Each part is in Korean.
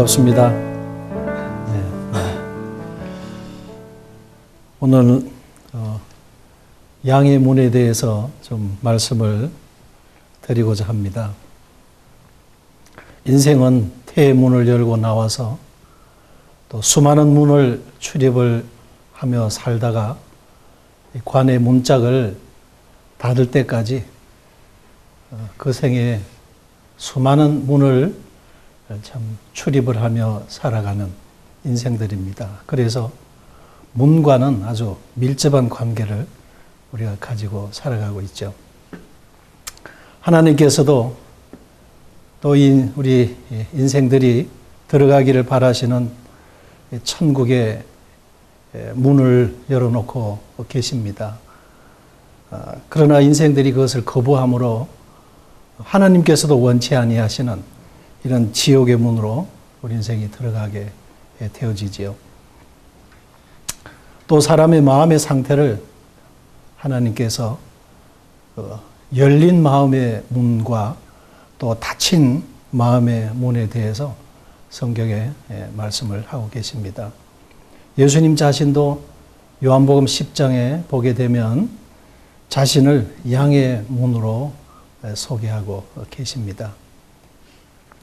반갑습니다. 네. 오늘 양의 문에 대해서 좀 말씀을 드리고자 합니다. 인생은 태의 문을 열고 나와서 또 수많은 문을 출입을 하며 살다가 관의 문짝을 닫을 때까지 그 생에 수많은 문을 참 출입을 하며 살아가는 인생들입니다. 그래서 문과는 아주 밀접한 관계를 우리가 가지고 살아가고 있죠. 하나님께서도 또 우리 인생들이 들어가기를 바라시는 천국의 문을 열어놓고 계십니다. 그러나 인생들이 그것을 거부함으로 하나님께서도 원치 아니하시는 이런 지옥의 문으로 우리 인생이 들어가게 되어지지요. 또 사람의 마음의 상태를 하나님께서 열린 마음의 문과 또 닫힌 마음의 문에 대해서 성경에 말씀을 하고 계십니다. 예수님 자신도 요한복음 10장에 보게 되면 자신을 양의 문으로 소개하고 계십니다.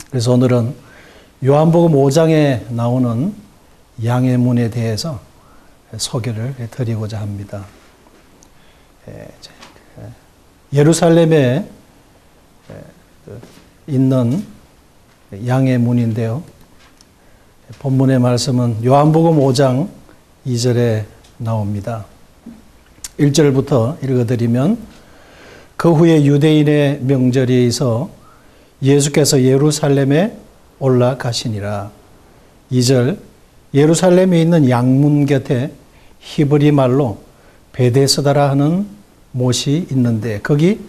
그래서 오늘은 요한복음 5장에 나오는 양의 문에 대해서 소개를 드리고자 합니다. 예루살렘에 있는 양의 문인데요. 본문의 말씀은 요한복음 5장 2절에 나옵니다. 1절부터 읽어드리면 그 후에 유대인의 명절이 있어 예수께서 예루살렘에 올라가시니라. 2절 예루살렘에 있는 양문 곁에 히브리 말로 베데스다라 하는 못이 있는데 거기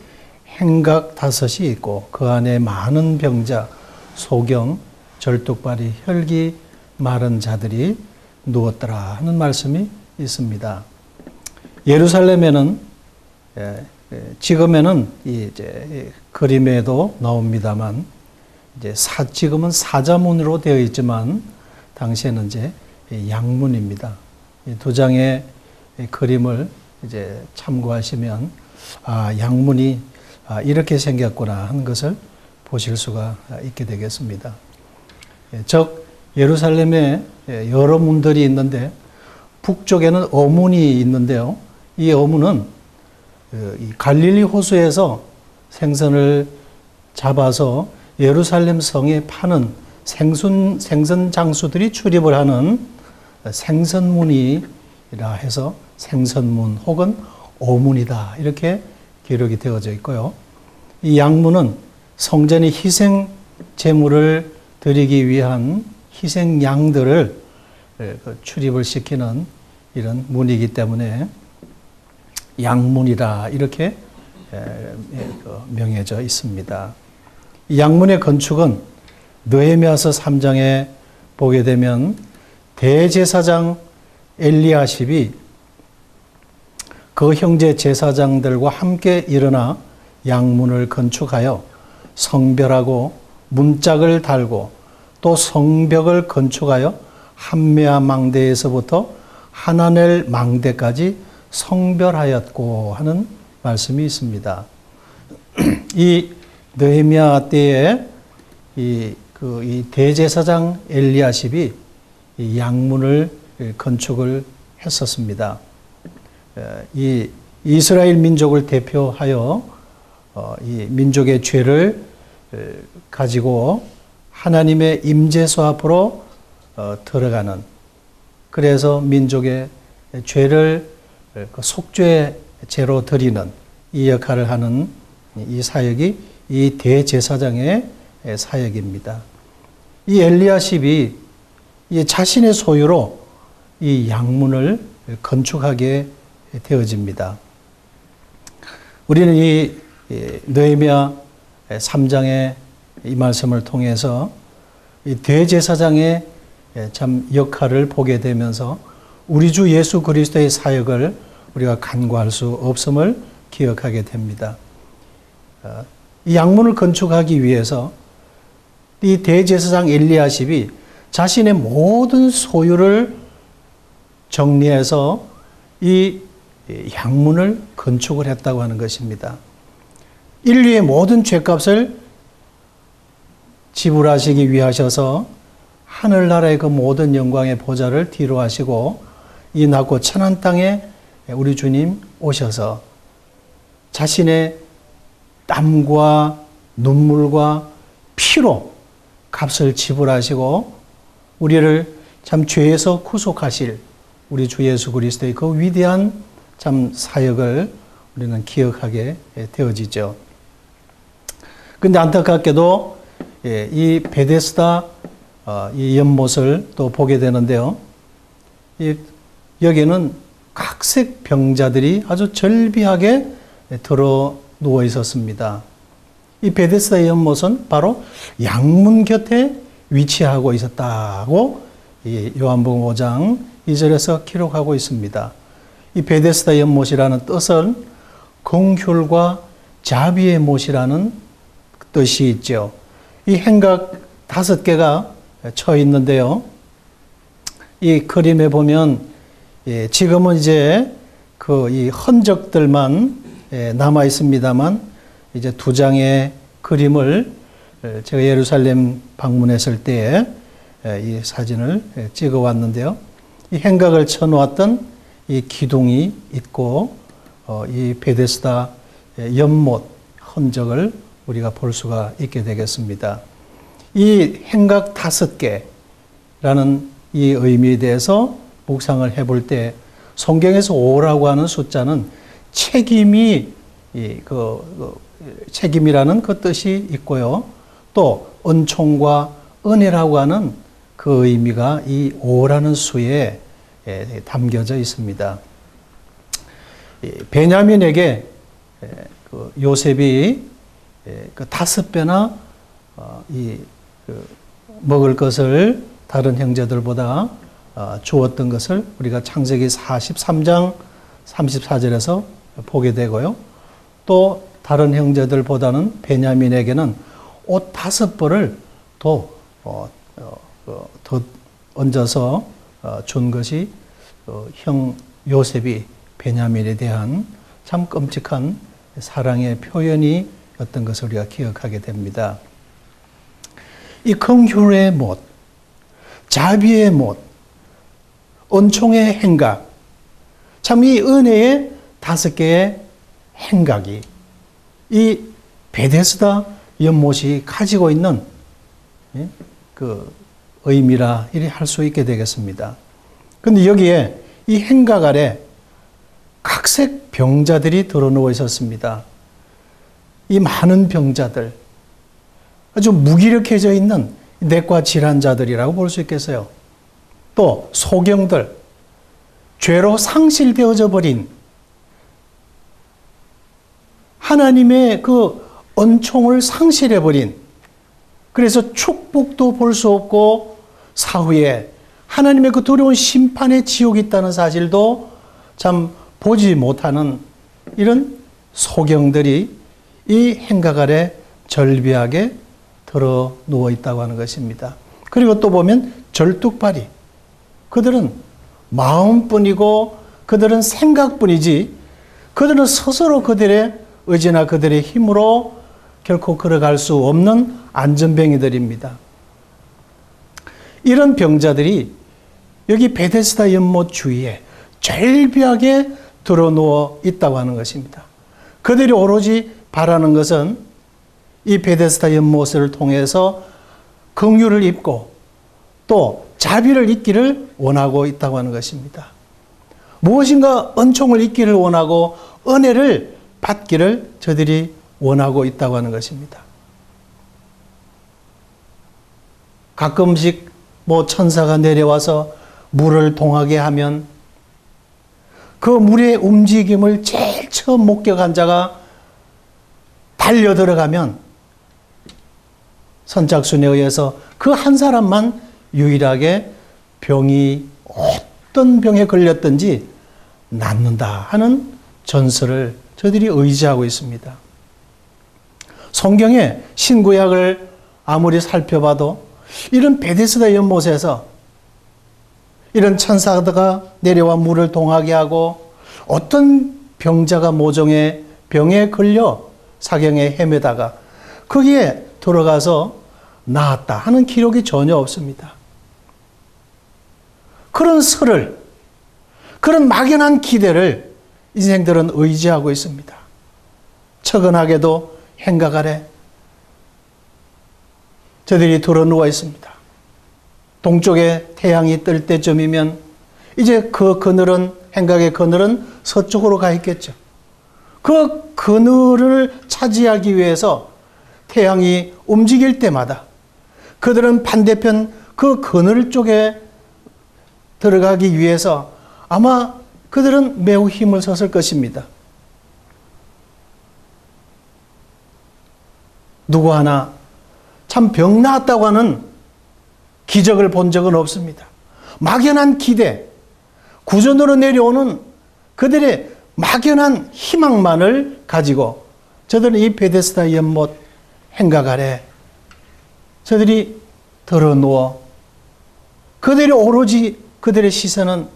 행각 5이 있고 그 안에 많은 병자, 소경, 절뚝발이, 혈기 마른 자들이 누웠더라 하는 말씀이 있습니다. 예루살렘에는 지금에는 이제 그림에도 나옵니다만 이제 지금은 사자문으로 되어 있지만 당시에는 이제 양문입니다. 이 두 장의 그림을 이제 참고하시면 양문이 이렇게 생겼구나 하는 것을 보실 수가 있게 되겠습니다. 즉 예루살렘에 여러 문들이 있는데 북쪽에는 어문이 있는데요. 이 어문은 이 갈릴리 호수에서 생선을 잡아서 예루살렘 성에 파는 생선 장수들이 출입을 하는 생선문이라 해서 생선문 혹은 어문이다 이렇게 기록이 되어져 있고요. 이 양문은 성전의 희생 제물을 드리기 위한 희생 양들을 출입을 시키는 이런 문이기 때문에 양문이라 이렇게 명해져 있습니다. 이 양문의 건축은 느헤미야서 3장에 보게 되면 대제사장 엘리야십이 그 형제 제사장들과 함께 일어나 양문을 건축하여 성별하고 문짝을 달고 또 성벽을 건축하여 한메아 망대에서부터 하나넬 망대까지 성별하였고 하는 말씀이 있습니다. 이 느헤미야 때에 이 대제사장 엘리야십이 이 양문을 건축을 했었습니다. 이 이스라엘 민족을 대표하여 이 민족의 죄를 가지고 하나님의 임재소 앞으로 들어가는, 그래서 민족의 죄를 속죄제로 드리는 이 역할을 하는 이 사역이 이 대제사장의 사역입니다. 이 엘리야십이 자신의 소유로 이 양문을 건축하게 되어집니다. 우리는 이 느헤미야 3장의 이 말씀을 통해서 이 대제사장의 참 역할을 보게 되면서 우리 주 예수 그리스도의 사역을 우리가 간과할 수 없음을 기억하게 됩니다. 이 양문을 건축하기 위해서 이 대제사장 엘리야십이 자신의 모든 소유를 정리해서 이 양문을 건축을 했다고 하는 것입니다. 인류의 모든 죄값을 지불하시기 위하셔서 하늘나라의 그 모든 영광의 보좌를 뒤로 하시고 이 낮고 천한 땅에 우리 주님 오셔서 자신의 땀과 눈물과 피로 값을 지불하시고 우리를 참 죄에서 구속하실 우리 주 예수 그리스도의 그 위대한 참 사역을 우리는 기억하게 되어지죠. 근데 안타깝게도 이 베데스다 이 연못을 또 보게 되는데요. 여기는 각색 병자들이 아주 절비하게 들어 누워 있었습니다. 이 베데스다 연못은 바로 양문 곁에 위치하고 있었다고 이 요한복음 5장 2절에서 기록하고 있습니다. 이 베데스다 연못이라는 뜻은 긍휼과 자비의 못이라는 뜻이 있죠. 이 행각 5개가 쳐 있는데요. 이 그림에 보면 지금은 이제 이 흔적들만 남아 있습니다만 이제 2장의 그림을 제가 예루살렘 방문했을 때에 이 사진을 찍어 왔는데요. 이 행각을 쳐 놓았던 이 기둥이 있고 이 베데스다 연못 흔적을 우리가 볼 수가 있게 되겠습니다. 이 행각 5개라는 이 의미에 대해서 묵상을 해볼 때 성경에서 5라고 하는 숫자는 책임이라는 그 뜻이 있고요. 또 은총과 은혜라고 하는 그 의미가 이 5라는 수에 담겨져 있습니다. 베냐민에게 요셉이 5배나 먹을 것을 다른 형제들보다 주었던 것을 우리가 창세기 43장 34절에서 보게 되고요. 또 다른 형제들보다는 베냐민에게는 옷 5벌을 더 얹어서 준 것이 형 요셉이 베냐민에 대한 참 끔찍한 사랑의 표현이었던 것을 우리가 기억하게 됩니다. 이 긍휼의 못, 자비의 못, 은총의 행각, 참 이 은혜의 5개의 행각이 이 베데스다 연못이 가지고 있는 그 의미라 이리 할 수 있게 되겠습니다. 그런데 여기에 이 행각 아래 각색 병자들이 들어누워 있었습니다. 이 많은 병자들, 아주 무기력해져 있는 내과 질환자들이라고 볼 수 있겠어요. 또 소경들, 죄로 상실되어져 버린 하나님의 그 은총을 상실해 버린, 그래서 축복도 볼 수 없고 사후에 하나님의 그 두려운 심판의 지옥이 있다는 사실도 참 보지 못하는 이런 소경들이 이 행각 아래 절비하게 들어 누워 있다고 하는 것입니다. 그리고 또 보면 절뚝발이, 그들은 마음뿐이고 그들은 생각뿐이지 그들은 스스로 그들의 의지나 그들의 힘으로 결코 걸어갈 수 없는 안전병이들입니다. 이런 병자들이 여기 베데스다 연못 주위에 절비하게 들어누워 있다고 하는 것입니다. 그들이 오로지 바라는 것은 이 베데스다 연못을 통해서 긍휼을 입고 또 자비를 입기를 원하고 있다고 하는 것입니다. 무엇인가 은총을 입기를 원하고 은혜를 받기를 저들이 원하고 있다고 하는 것입니다. 가끔씩 천사가 내려와서 물을 동하게 하면 그 물의 움직임을 제일 처음 목격한 자가 달려 들어가면 선착순에 의해서 그 한 사람만 유일하게 병이 어떤 병에 걸렸든지 낫는다 하는 전설을 저들이 의지하고 있습니다. 성경의 신구약을 아무리 살펴봐도 이런 베데스다 연못에서 이런 천사가 내려와 물을 동하게 하고 어떤 병자가 모종의 병에 걸려 사경에 헤매다가 거기에 들어가서 나았다 하는 기록이 전혀 없습니다. 그런 설을, 그런 막연한 기대를 인생들은 의지하고 있습니다. 처근하게도 행각 아래 저들이 들어 누워 있습니다. 동쪽에 태양이 뜰 때쯤이면 이제 그 그늘은, 행각의 그늘은 서쪽으로 가 있겠죠. 그 그늘을 차지하기 위해서 태양이 움직일 때마다 그들은 반대편 그 그늘 쪽에 들어가기 위해서 아마 그들은 매우 힘을 썼을 것입니다. 누구 하나 참 병 나았다고 하는 기적을 본 적은 없습니다. 막연한 기대, 구전으로 내려오는 그들의 막연한 희망만을 가지고 저들은 이 베데스다 연못 행각 아래 저들이 들어 누워 그들이 오로지 그들의 시선은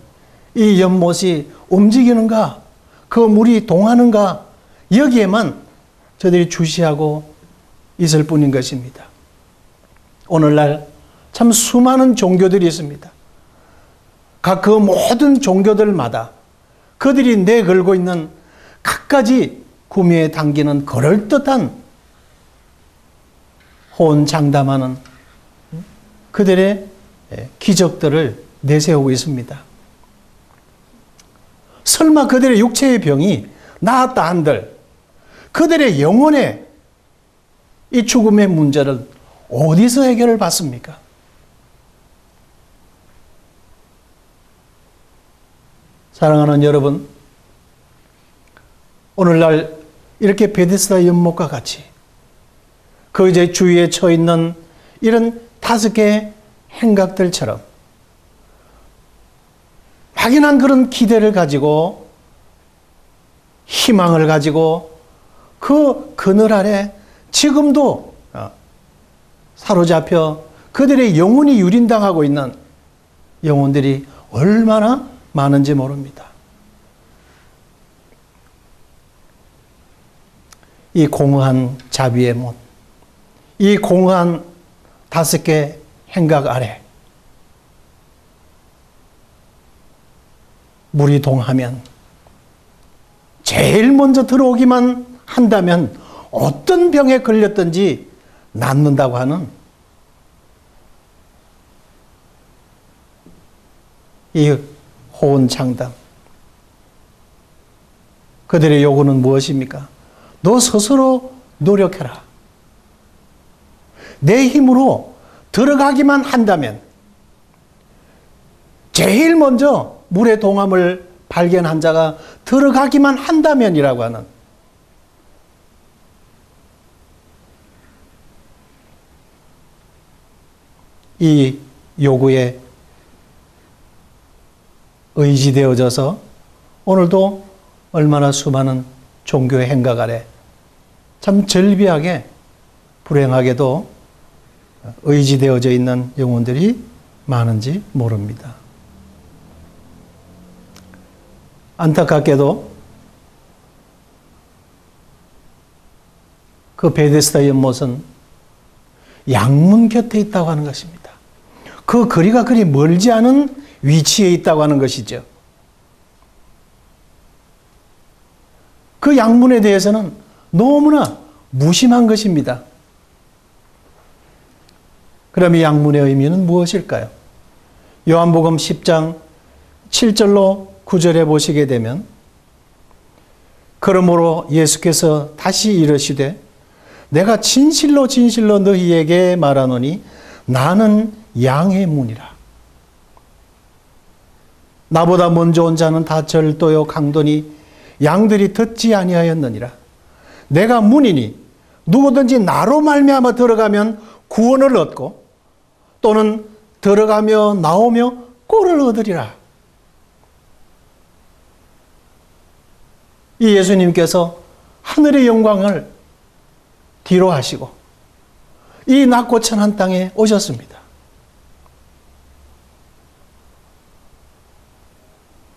이 연못이 움직이는가, 그 물이 동하는가, 여기에만 저들이 주시하고 있을 뿐인 것입니다. 오늘날 참 수많은 종교들이 있습니다. 각 그 모든 종교들마다 그들이 내걸고 있는 갖가지 구미에 당기는 그럴듯한 호언장담하는 그들의 기적들을 내세우고 있습니다. 설마 그들의 육체의 병이 나았다 한들 그들의 영혼의 이 죽음의 문제를 어디서 해결을 받습니까? 사랑하는 여러분, 오늘날 이렇게 베데스다 연못과 같이 그 이제 주위에 처 있는 이런 5개의 행각들처럼 막연한 그런 기대를 가지고 희망을 가지고 그 그늘 아래 지금도 사로잡혀 그들의 영혼이 유린당하고 있는 영혼들이 얼마나 많은지 모릅니다. 이 공허한 자비의 못, 이 공허한 5개 행각 아래 물이 동하면 제일 먼저 들어오기만 한다면 어떤 병에 걸렸든지 낫는다고 하는 이 호언장담. 그들의 요구는 무엇입니까? 너 스스로 노력해라. 내 힘으로 들어가기만 한다면 제일 먼저 물의 동함을 발견한 자가 들어가기만 한다면이라고 하는 이 요구에 의지되어져서 오늘도 얼마나 수많은 종교의 행각 아래 참 절비하게 불행하게도 의지되어져 있는 영혼들이 많은지 모릅니다. 안타깝게도 그 베데스다 연못은 양문 곁에 있다고 하는 것입니다. 그 거리가 그리 멀지 않은 위치에 있다고 하는 것이죠. 그 양문에 대해서는 너무나 무심한 것입니다. 그럼 이 양문의 의미는 무엇일까요? 요한복음 10장 7절로 9절에 보시게 되면 그러므로 예수께서 다시 이르시되 내가 진실로 진실로 너희에게 말하노니 나는 양의 문이라. 나보다 먼저 온 자는 다 절도요 강도니 양들이 듣지 아니하였느니라. 내가 문이니 누구든지 나로 말미암아 들어가면 구원을 얻고 또는 들어가며 나오며 꼴을 얻으리라. 이 예수님께서 하늘의 영광을 뒤로 하시고 이 낙고천한 땅에 오셨습니다.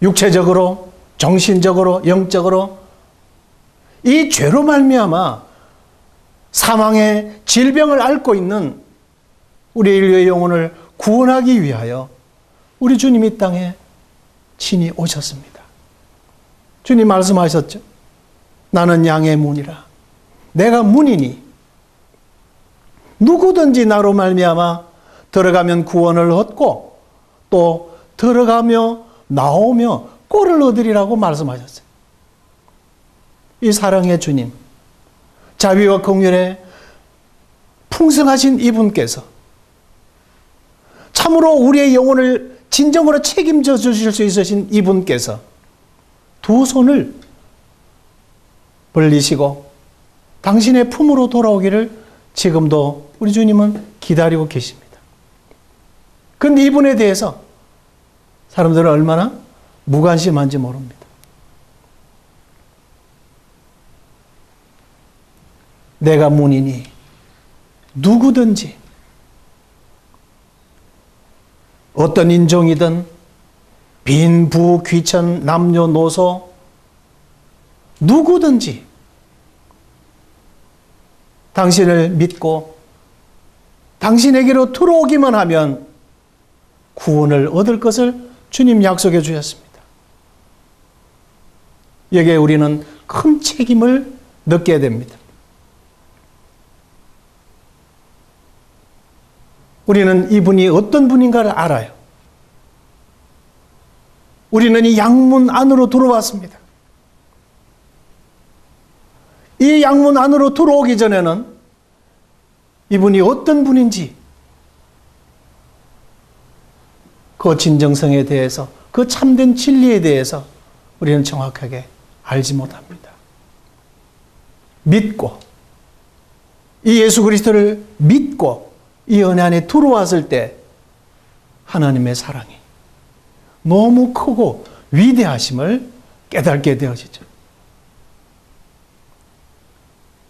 육체적으로, 정신적으로, 영적으로 이 죄로 말미암아 사망의 질병을 앓고 있는 우리 인류의 영혼을 구원하기 위하여 우리 주님이 이 땅에 친히 오셨습니다. 주님 말씀하셨죠. 나는 양의 문이라. 내가 문이니 누구든지 나로 말미암아 들어가면 구원을 얻고 또 들어가며 나오며 꼴을 얻으리라고 말씀하셨어요. 이 사랑의 주님, 자비와 긍휼에 풍성하신 이분께서 참으로 우리의 영혼을 진정으로 책임져 주실 수 있으신 이분께서 두 손을 벌리시고 당신의 품으로 돌아오기를 지금도 우리 주님은 기다리고 계십니다. 그런데 이분에 대해서 사람들은 얼마나 무관심한지 모릅니다. 내가 문이니 누구든지 어떤 인종이든 빈부 귀천 남녀노소 누구든지 당신을 믿고 당신에게로 들어오기만 하면 구원을 얻을 것을 주님 약속해 주셨습니다. 여기에 우리는 큰 책임을 느껴야 됩니다. 우리는 이분이 어떤 분인가를 알아요. 우리는 이 양문 안으로 들어왔습니다. 이 양문 안으로 들어오기 전에는 이분이 어떤 분인지 그 진정성에 대해서 그 참된 진리에 대해서 우리는 정확하게 알지 못합니다. 믿고 이 예수 그리스도를 믿고 이 은혜 안에 들어왔을 때 하나님의 사랑이 너무 크고 위대하심을 깨닫게 되어지죠.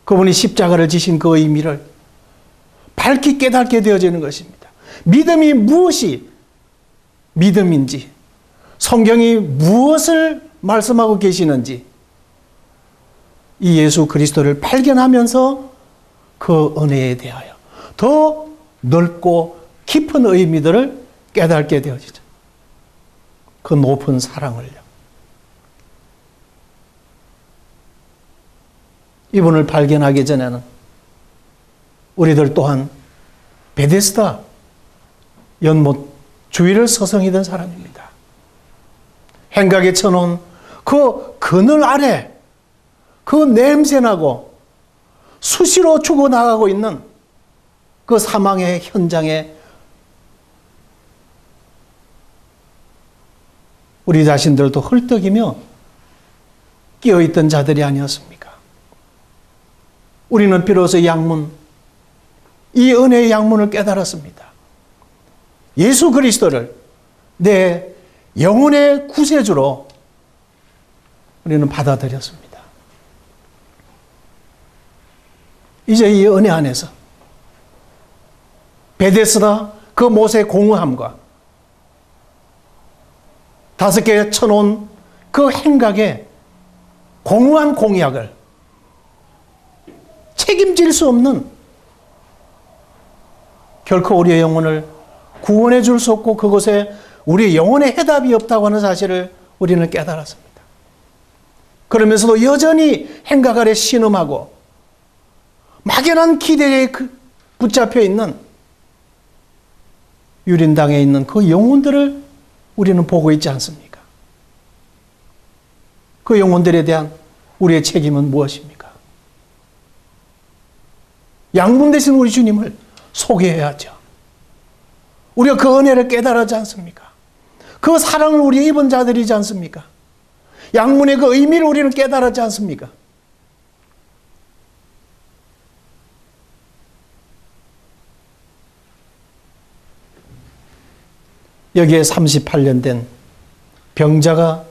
그분이 십자가를 지신 그 의미를 밝히 깨닫게 되어지는 것입니다. 믿음이 무엇이 믿음인지, 성경이 무엇을 말씀하고 계시는지 이 예수 그리스도를 발견하면서 그 은혜에 대하여 더 넓고 깊은 의미들을 깨닫게 되어지죠. 그 높은 사랑을요. 이분을 발견하기 전에는 우리들 또한 베데스다 연못 주위를 서성이던 사람입니다. 행각에 쳐놓은 그 그늘 아래 그 냄새나고 수시로 죽어나가고 있는 그 사망의 현장에 우리 자신들도 헐떡이며 끼어있던 자들이 아니었습니까? 우리는 비로소 양문, 이 은혜의 양문을 깨달았습니다. 예수 그리스도를 내 영혼의 구세주로 우리는 받아들였습니다. 이제 이 은혜 안에서 베데스다 그 못의 공허함과 5개 쳐놓은 그 행각의 공허한 공약을 책임질 수 없는, 결코 우리의 영혼을 구원해 줄 수 없고 그곳에 우리의 영혼의 해답이 없다고 하는 사실을 우리는 깨달았습니다. 그러면서도 여전히 행각 아래 신음하고 막연한 기대에 붙잡혀 있는 유린당에 있는 그 영혼들을 우리는 보고 있지 않습니까? 그 영혼들에 대한 우리의 책임은 무엇입니까? 양문 되신 우리 주님을 소개해야죠. 우리가 그 은혜를 깨달았지 않습니까? 그 사랑을 우리 입은 자들이지 않습니까? 양문의 그 의미를 우리는 깨달았지 않습니까? 여기에 38년 된 병자가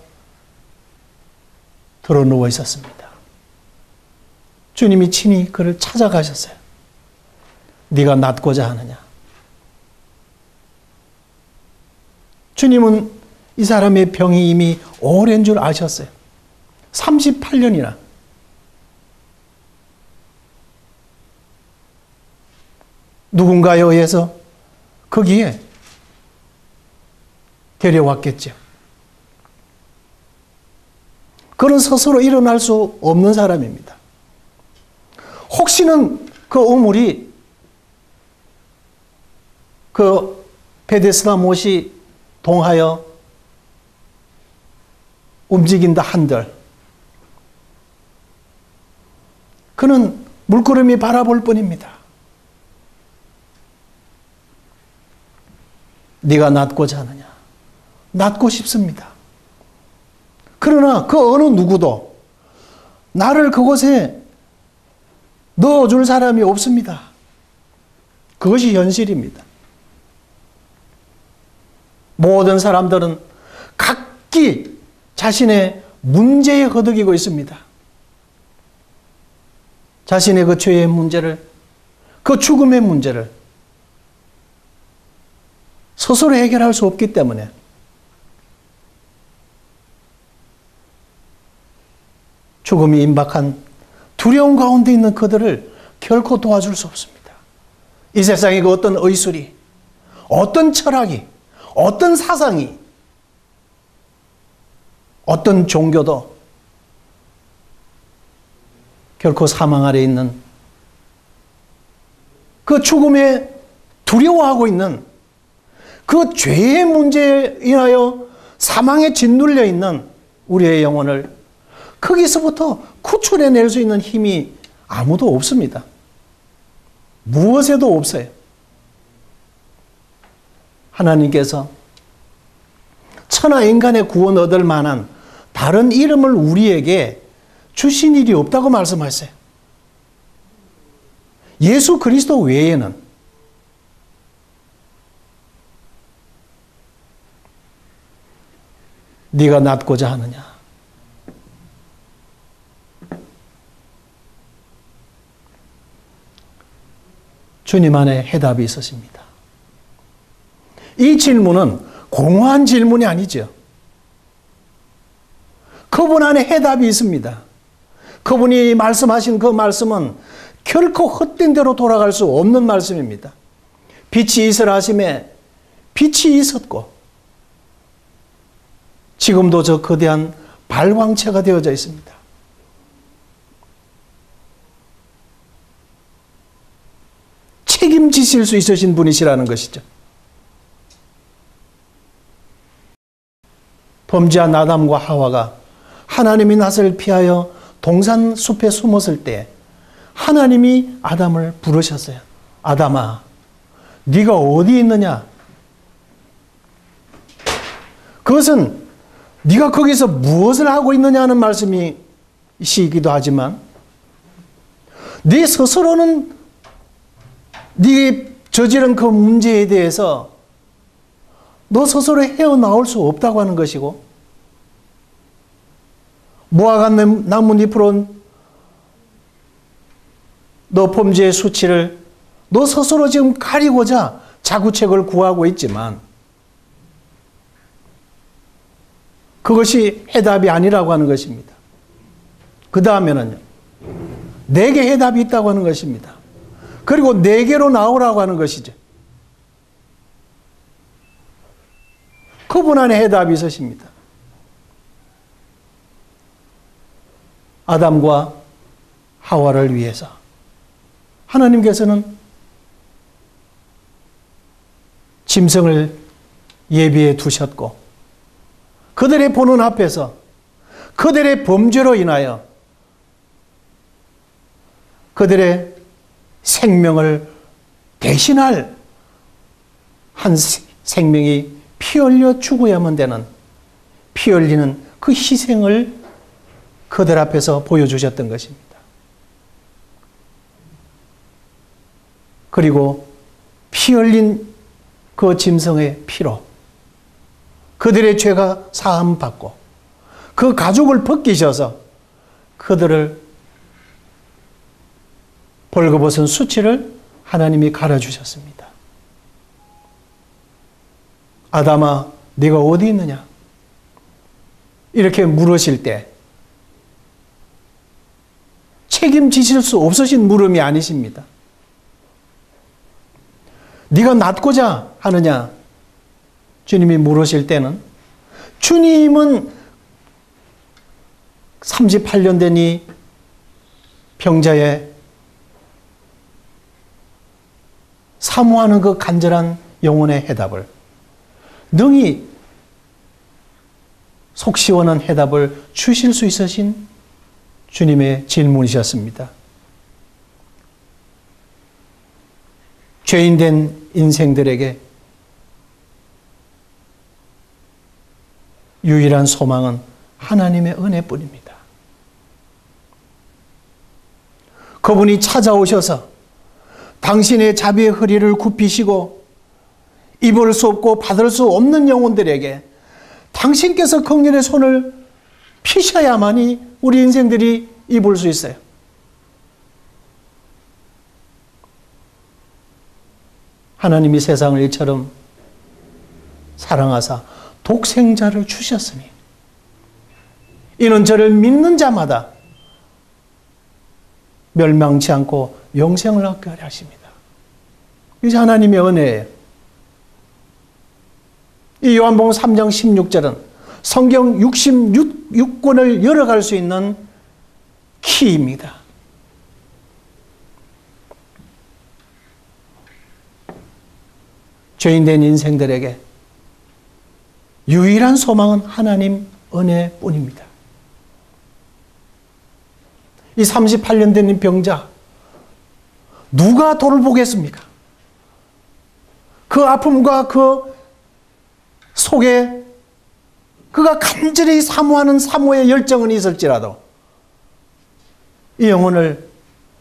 들어 누워 있었습니다. 주님이 친히 그를 찾아가셨어요. 네가 낫고자 하느냐? 주님은 이 사람의 병이 이미 오랜 줄 아셨어요. 38년이나. 누군가에 의해서 거기에 데려왔겠죠. 그는 스스로 일어날 수 없는 사람입니다. 혹시는 그 우물이 그 베데스다 못이 동하여 움직인다 한들 그는 물끄러미 바라볼 뿐입니다. 네가 낫고자 하느냐? 낫고 싶습니다. 그러나 그 어느 누구도 나를 그곳에 넣어줄 사람이 없습니다. 그것이 현실입니다. 모든 사람들은 각기 자신의 문제에 허덕이고 있습니다. 자신의 그 죄의 문제를, 그 죽음의 문제를 스스로 해결할 수 없기 때문에 죽음이 임박한 두려움 가운데 있는 그들을 결코 도와줄 수 없습니다. 이 세상의 그 어떤 의술이, 어떤 철학이, 어떤 사상이, 어떤 종교도 결코 사망 아래 있는 그 죽음에 두려워하고 있는 그 죄의 문제에 인하여 사망에 짓눌려 있는 우리의 영혼을 거기서부터 구출해낼 수 있는 힘이 아무도 없습니다. 무엇에도 없어요. 하나님께서 천하 인간의 구원 얻을 만한 다른 이름을 우리에게 주신 일이 없다고 말씀하셨어요. 예수 그리스도 외에는 네가 낫고자 하느냐? 주님 안에 해답이 있으십니다. 이 질문은 공허한 질문이 아니죠. 그분 안에 해답이 있습니다. 그분이 말씀하신 그 말씀은 결코 헛된 대로 돌아갈 수 없는 말씀입니다. 빛이 있으라 하심에 빛이 있었고 지금도 저 거대한 발광체가 되어져 있습니다. 책임지실 수 있으신 분이시라는 것이죠. 범죄한 아담과 하와가 하나님의 낯을 피하여 동산 숲에 숨었을 때 하나님이 아담을 부르셨어요. 아담아, 네가 어디 있느냐? 그것은 네가 거기서 무엇을 하고 있느냐는 말씀이시기도 하지만 네 스스로는 네 저지른 그 문제에 대해서 너 스스로 헤어나올 수 없다고 하는 것이고 무화과 나뭇잎으로 너 범죄의 수치를 너 스스로 지금 가리고자 자구책을 구하고 있지만 그것이 해답이 아니라고 하는 것입니다. 그 다음에는요. 내게 해답이 있다고 하는 것입니다. 그리고 내게로 나오라고 하는 것이죠. 그분 안에 해답이 있으십니다. 아담과 하와를 위해서 하나님께서는 짐승을 예비해 두셨고 그들의 보는 앞에서 그들의 범죄로 인하여 그들의 생명을 대신할 한 생명이 피 흘려 죽어야만 되는 피 흘리는 그 희생을 그들 앞에서 보여주셨던 것입니다. 그리고 피 흘린 그 짐승의 피로 그들의 죄가 사함받고 그 가죽을 벗기셔서 그들을 벌거벗은 수치를 하나님이 갈아주셨습니다. 아담아, 네가 어디 있느냐? 이렇게 물으실 때 책임지실 수 없으신 물음이 아니십니다. 네가 낫고자 하느냐? 주님이 물으실 때는 주님은 38년 된 이 병자의 사모하는 그 간절한 영혼의 해답을 능히 속 시원한 해답을 주실 수 있으신 주님의 질문이셨습니다. 죄인된 인생들에게 유일한 소망은 하나님의 은혜뿐입니다. 그분이 찾아오셔서 당신의 자비의 허리를 굽히시고 입을 수 없고 받을 수 없는 영혼들에게 당신께서 긍휼의 손을 피셔야만이 우리 인생들이 입을 수 있어요. 하나님이 세상을 이처럼 사랑하사 독생자를 주셨으니 이는 저를 믿는 자마다 멸망치 않고 영생을 얻게 하려 하십니다. 이게 하나님의 은혜예요. 이 요한복음 3장 16절은 성경 66권을 열어갈 수 있는 키입니다. 죄인된 인생들에게 유일한 소망은 하나님 은혜뿐입니다. 이 38년 된 병자 누가 돌보겠습니까? 그 아픔과 그 속에 그가 간절히 사모하는 사모의 열정은 있을지라도 이 영혼을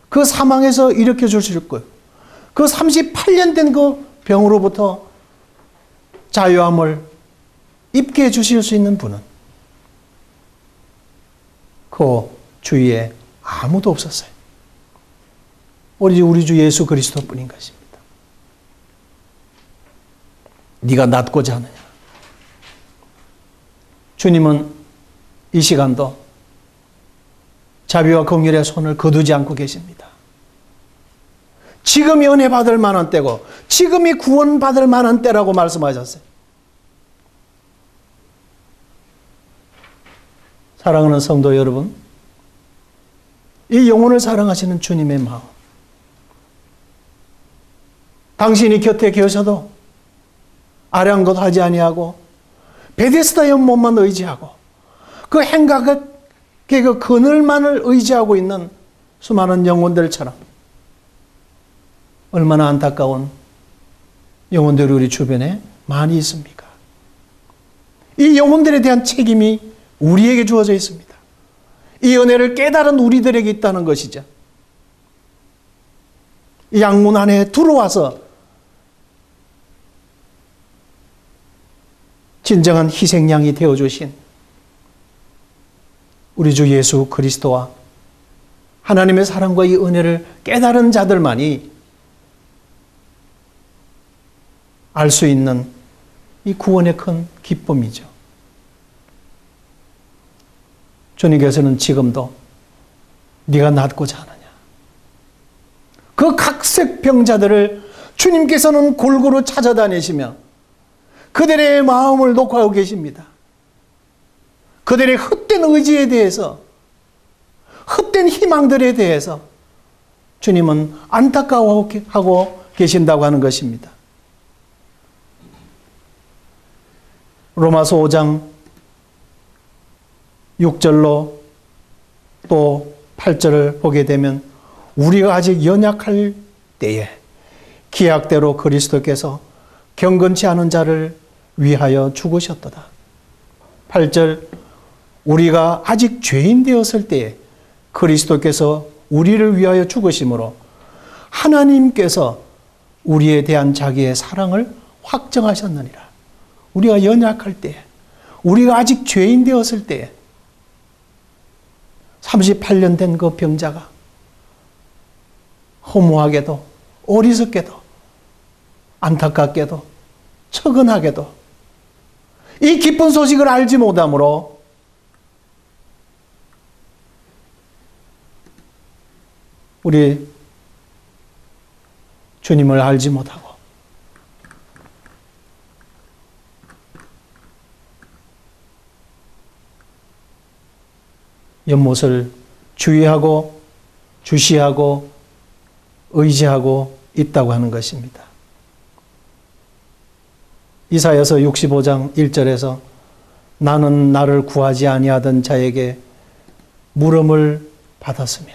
그 사망에서 일으켜 주실 거예요. 그 38년 된 그 병으로부터 자유함을 입게 해주실 수 있는 분은 그 주위에 아무도 없었어요. 우리 주 예수 그리스도뿐인 것입니다. 네가 낫고자 하느냐? 주님은 이 시간도 자비와 긍휼의 손을 거두지 않고 계십니다. 지금이 은혜 받을 만한 때고 지금이 구원 받을 만한 때라고 말씀하셨어요. 사랑하는 성도 여러분, 이 영혼을 사랑하시는 주님의 마음, 당신이 곁에 계셔도 아랑곳 하지 아니하고 베데스다 연못만 의지하고 그 행각의 그 그늘만을 의지하고 있는 수많은 영혼들처럼 얼마나 안타까운 영혼들이 우리 주변에 많이 있습니까? 이 영혼들에 대한 책임이 우리에게 주어져 있습니다. 이 은혜를 깨달은 우리들에게 있다는 것이죠. 이 양문 안에 들어와서 진정한 희생양이 되어주신 우리 주 예수 그리스도와 하나님의 사랑과 이 은혜를 깨달은 자들만이 알 수 있는 이 구원의 큰 기쁨이죠. 주님께서는 지금도 네가 낫고자 하느냐? 그 각색 병자들을 주님께서는 골고루 찾아다니시며 그들의 마음을 녹화하고 계십니다. 그들의 헛된 의지에 대해서, 헛된 희망들에 대해서 주님은 안타까워하고 계신다고 하는 것입니다. 로마서 5장 6절로 또 8절을 보게 되면 우리가 아직 연약할 때에 기약대로 그리스도께서 경건치 않은 자를 위하여 죽으셨도다. 8절 우리가 아직 죄인 되었을 때에 그리스도께서 우리를 위하여 죽으심으로 하나님께서 우리에 대한 자기의 사랑을 확정하셨느니라. 우리가 연약할 때에, 우리가 아직 죄인 되었을 때에 38년 된 그 병자가 허무하게도 어리석게도 안타깝게도 처근하게도 이 기쁜 소식을 알지 못함으로 우리 주님을 알지 못하고 연못을 주의하고 주시하고 의지하고 있다고 하는 것입니다. 이사야서 65장 1절에서 나는 나를 구하지 아니하던 자에게 물음을 받았으며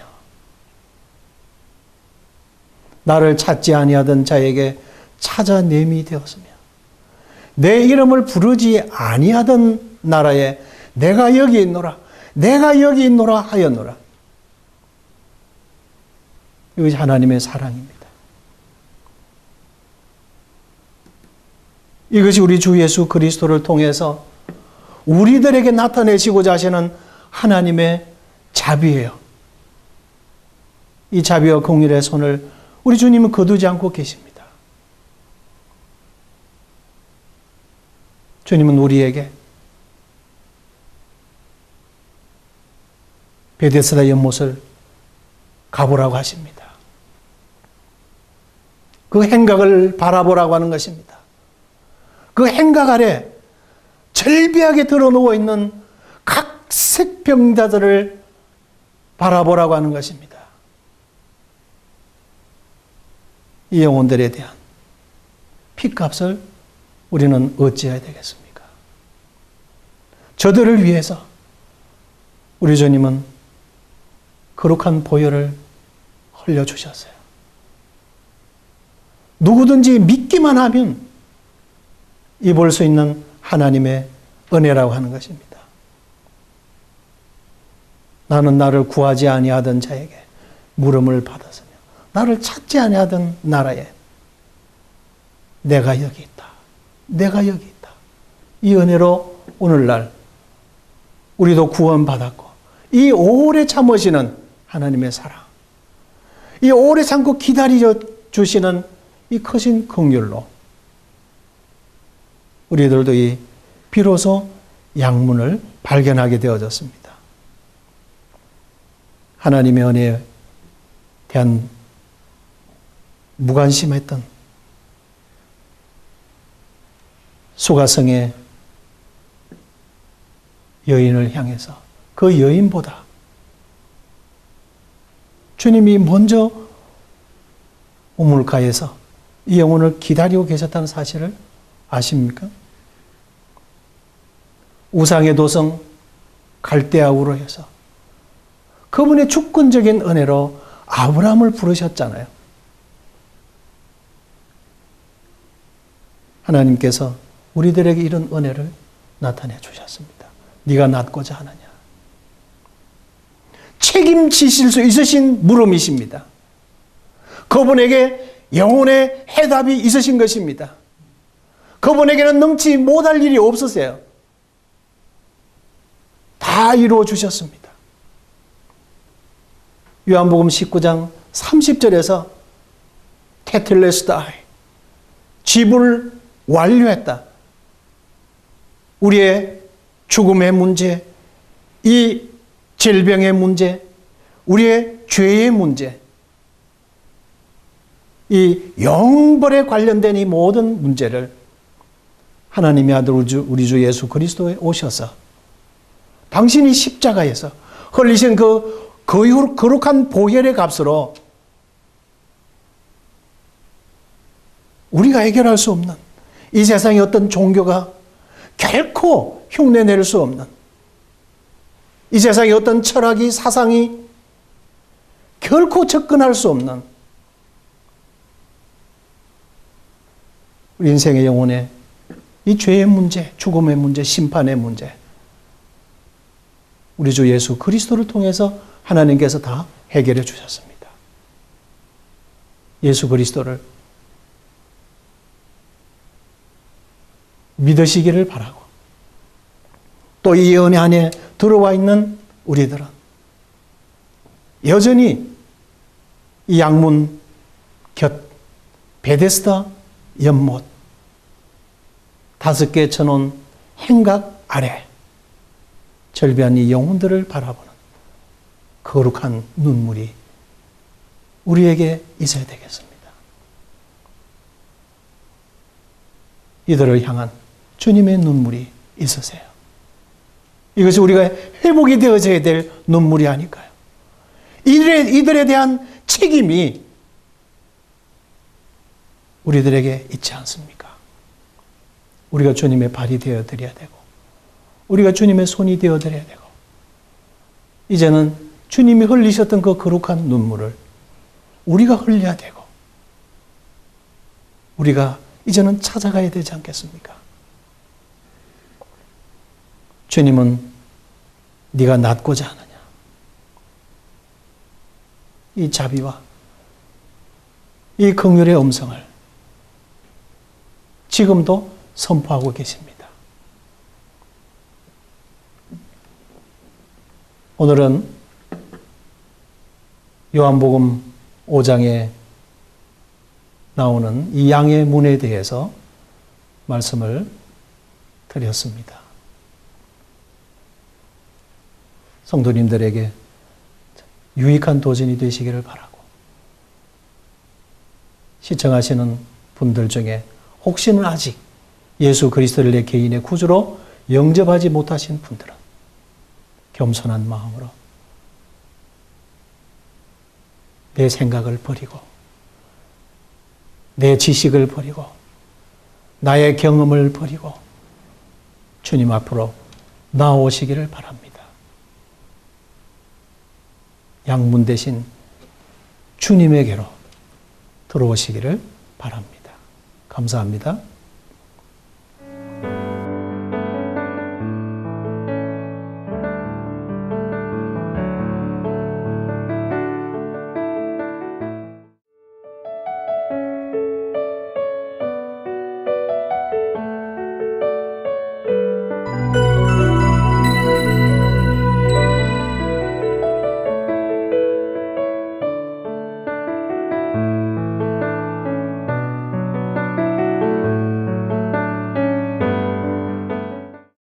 나를 찾지 아니하던 자에게 찾아냄이 되었으며 내 이름을 부르지 아니하던 나라에 내가 여기 있노라 내가 여기 있노라 하였노라. 이것이 하나님의 사랑입니다. 이것이 우리 주 예수 그리스도를 통해서 우리들에게 나타내시고자 하시는 하나님의 자비예요. 이 자비와 공의의 손을 우리 주님은 거두지 않고 계십니다. 주님은 우리에게 베데스다 연못을 가보라고 하십니다. 그 행각을 바라보라고 하는 것입니다. 그 행각 아래 절비하게 드러누워 있는 각색 병자들을 바라보라고 하는 것입니다. 이 영혼들에 대한 핏값을 우리는 어찌해야 되겠습니까? 저들을 위해서 우리 주님은 거룩한 보혈을 흘려주셨어요. 누구든지 믿기만 하면 입을 수 있는 하나님의 은혜라고 하는 것입니다. 나는 나를 구하지 아니하던 자에게 물음을 받았으며 나를 찾지 아니하던 나라에 내가 여기 있다. 내가 여기 있다. 이 은혜로 오늘날 우리도 구원받았고 이 오래 참으시는 하나님의 사랑, 이 오래 참고 기다려 주시는 이 크신 긍휼로 우리들도 이 비로소 양문을 발견하게 되어졌습니다. 하나님의 은혜에 대한 무관심했던 수가성의 여인을 향해서 그 여인보다 주님이 먼저 우물가에서 이 영혼을 기다리고 계셨다는 사실을 아십니까? 우상의 도성 갈대아우로 해서 그분의 주권적인 은혜로 아브라함을 부르셨잖아요. 하나님께서 우리들에게 이런 은혜를 나타내 주셨습니다. 네가 낫고자 하느냐. 책임지실 수 있으신 물음이십니다. 그분에게 영혼의 해답이 있으신 것입니다. 그분에게는 능치 못할 일이 없으세요. 다 이루어 주셨습니다. 요한복음 19장 30절에서 테텔레스타이 집을 완료했다. 우리의 죽음의 문제, 이 질병의 문제, 우리의 죄의 문제, 이 영벌에 관련된 이 모든 문제를 하나님의 아들 우리 주 예수 그리스도에 오셔서 당신이 십자가에서 흘리신 그 거룩한 보혈의 값으로 우리가 해결할 수 없는 이 세상의 어떤 종교가 결코 흉내낼 수 없는 이 세상의 어떤 철학이 사상이 결코 접근할 수 없는 우리 인생의 영혼의 이 죄의 문제, 죽음의 문제, 심판의 문제 우리 주 예수 그리스도를 통해서 하나님께서 다 해결해 주셨습니다. 예수 그리스도를 믿으시기를 바라고 또 이 은혜 안에 들어와 있는 우리들은 여전히 이 양문 곁 베데스다 연못 5개 쳐놓은 행각 아래 절비한 이 영혼들을 바라보는 거룩한 눈물이 우리에게 있어야 되겠습니다. 이들을 향한 주님의 눈물이 있으세요. 이것이 우리가 회복이 되어져야 될 눈물이 아닐까요? 이들에 대한 책임이 우리들에게 있지 않습니까? 우리가 주님의 발이 되어드려야 되고, 우리가 주님의 손이 되어드려야 되고, 이제는 주님이 흘리셨던 그 거룩한 눈물을 우리가 흘려야 되고, 우리가 이제는 찾아가야 되지 않겠습니까? 주님은 네가 낫고자 하느냐? 이 자비와 이 긍휼의 음성을 지금도 선포하고 계십니다. 오늘은 요한복음 5장에 나오는 이 양의 문에 대해서 말씀을 드렸습니다. 성도님들에게 유익한 도전이 되시기를 바라고, 시청하시는 분들 중에 혹시는 아직 예수 그리스도를 내 개인의 구주로 영접하지 못하신 분들은 겸손한 마음으로 내 생각을 버리고, 내 지식을 버리고, 나의 경험을 버리고 주님 앞으로 나오시기를 바랍니다. 양문 대신 주님에게로 들어오시기를 바랍니다. 감사합니다.